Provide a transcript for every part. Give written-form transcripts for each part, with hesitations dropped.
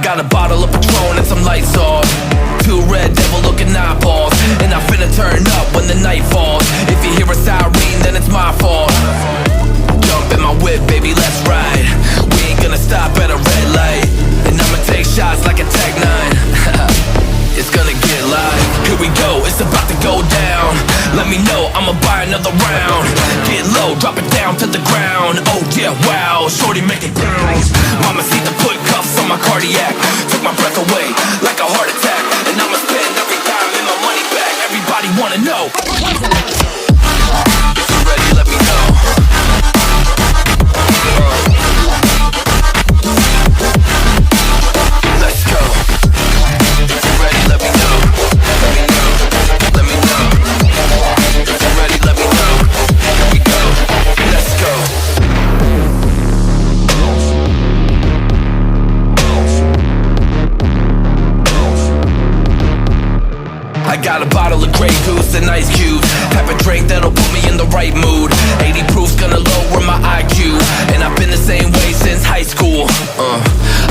got a bottle of Patron and some lights off, two red devil looking eyeballs, and I finna turn up when the night falls. If you hear a siren, then it's my fault. Jump in my whip, baby, let's ride. We ain't gonna stop at a red light, and I'ma take shots like a Tech 9. It's gonna get live. Here we go, it's about to go down. Let me know, I'ma buy another round. Get low, drop it down to the ground. Oh yeah, wow, shorty make it bounce. Mama see the put cuffs on my cardiac. Took my breath away like a heart attack. And I'ma spend every dime in my money back. Everybody wanna know. If you're ready, let me know. Let's go. If you're ready, let me know. Let me know. Let me know. If you're ready, let me know. Here we go. Let's go. I got a bottle of Grey Goose and ice cubes. Have a drink that'll put me in the right mood. 80 proof's gonna lower my IQ, and I've been the same way since high school.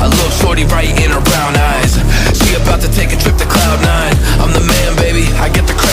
I look shorty right in her brown eyes. She about to take a trip to Cloud 9. I'm the man, baby, I get the credit.